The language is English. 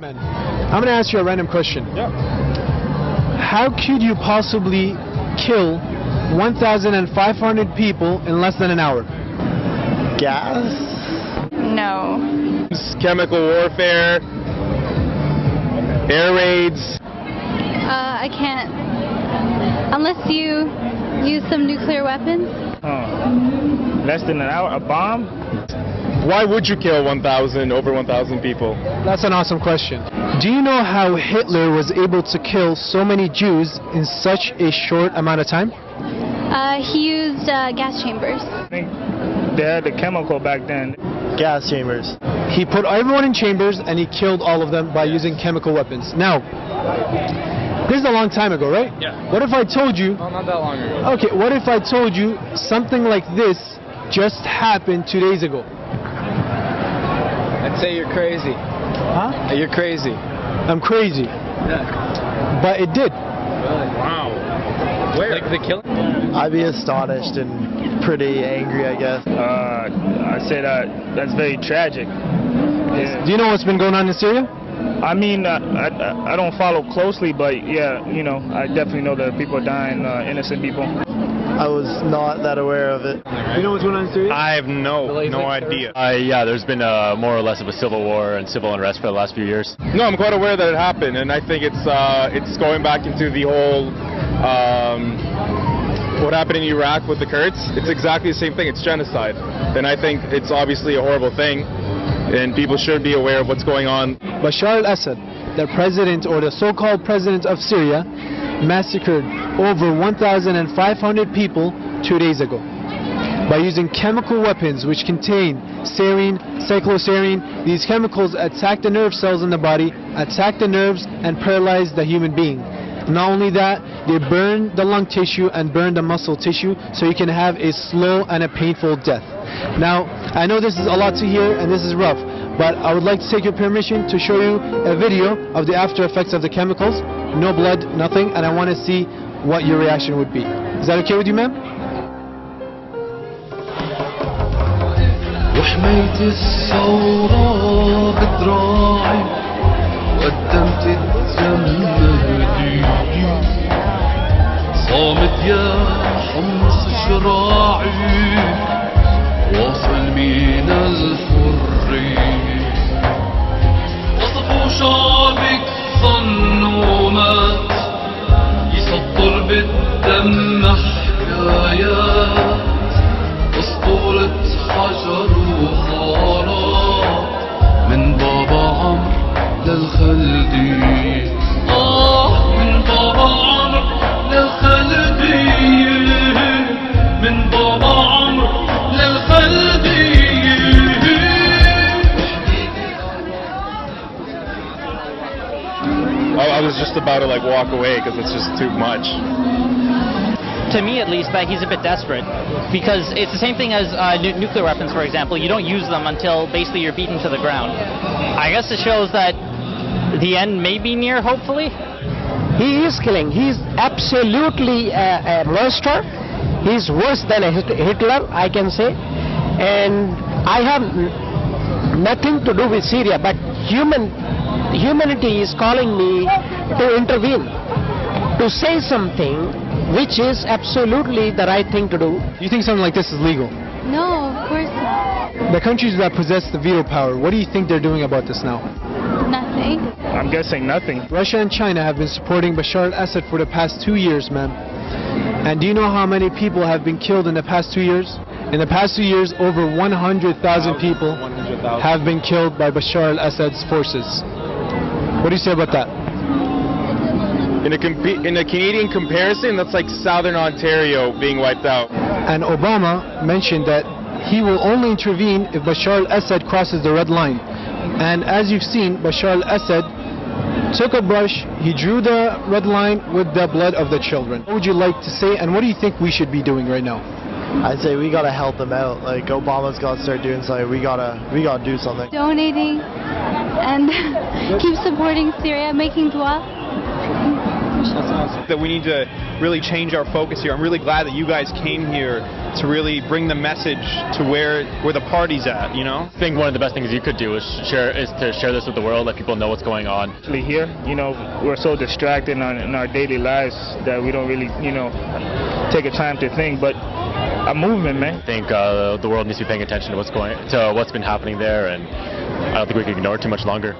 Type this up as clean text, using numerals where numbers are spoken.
Man, I'm gonna ask you a random question. Yeah. How could you possibly kill 1,500 people in less than an hour? Gas? No. Chemical warfare, air raids. I can't. Unless you use some nuclear weapons. Less than an hour? A bomb? Why would you kill over 1,000 people? That's an awesome question. Do you know how Hitler was able to kill so many Jews in such a short amount of time? He used gas chambers. I think they had the chemical back then. Gas chambers. He put everyone in chambers and he killed all of them by using chemical weapons. Now, this is a long time ago, right? Yeah. What if I told you... No, not that long ago. Okay, what if I told you something like this just happened 2 days ago? I'd say you're crazy. Huh? You're crazy. I'm crazy. Yeah. But it did. Wow. Where? Like the killing? I'd be astonished and pretty angry, I guess. I say that's very tragic. Yeah. Do you know what's been going on in Syria? I mean, I don't follow closely, but yeah, you know, I definitely know that people are dying, innocent people. I was not that aware of it. You know what's going on in Syria? I have no idea. Yeah, there's been more or less of a civil war and civil unrest for the last few years. No, I'm quite aware that it happened, and I think it's going back into the whole what happened in Iraq with the Kurds. It's exactly the same thing. It's genocide, and I think it's obviously a horrible thing, and people should be aware of what's going on. Bashar al-Assad, the president or the so-called president of Syria, massacred over 1,500 people 2 days ago by using chemical weapons which contain sarin, cyclosarin. These chemicals attack the nerve cells in the body, attack the nerves, and paralyze the human being. Not only that, they burn the lung tissue and burn the muscle tissue, so you can have a slow and a painful death. Now, I know this is a lot to hear and this is rough, but I would like to take your permission to show you a video of the after effects of the chemicals. No blood, nothing, and I want to see what your reaction would be. Is that okay with you, ma'am? وحميت الثورة بدراعي قدمت الدم هديتي صامت يا حمص شراعي واصل من الحرية وصفوا شعبك ظنوا مات يسطر بالدم حكايات اسطورة حجر وخارات من بابا عمرو للخلدية من بابا عمرو للخلدية من بابا عمرو للخلدية. I was just about to walk away because it's just too much. To me, at least, that he's a bit desperate, because it's the same thing as nuclear weapons, for example. You don't use them until basically you're beaten to the ground. I guess it shows that the end may be near, hopefully. He is killing. He's absolutely a monster. He's worse than a Hitler, I can say. And I have nothing to do with Syria, but humanity is calling me to intervene, to say something which is absolutely the right thing to do. Do you think something like this is legal? No, of course not. The countries that possess the veto power, what do you think they're doing about this now? Nothing. I'm guessing nothing. Russia and China have been supporting Bashar al-Assad for the past 2 years, ma'am. And do you know how many people have been killed in the past 2 years? In the past 2 years, over 100,000 people have been killed by Bashar al-Assad's forces. What do you say about that? In a Canadian comparison, that's like Southern Ontario being wiped out. And Obama mentioned that he will only intervene if Bashar al-Assad crosses the red line. And as you've seen, Bashar al-Assad took a brush, he drew the red line with the blood of the children. What would you like to say, and what do you think we should be doing right now? I'd say we gotta help them out. Like, Obama's gotta start doing something. We gotta do something. Donating and keep supporting Syria, making dua. That we need to really change our focus here. I'm really glad that you guys came here to really bring the message to where the party's at, you know? I think one of the best things you could do is to share this with the world, let people know what's going on. Here, you know, we're so distracted in our daily lives that we don't really, you know, take a time to think, but a movement, man. I think the world needs to be paying attention to what's been happening there, and I don't think we can ignore it too much longer.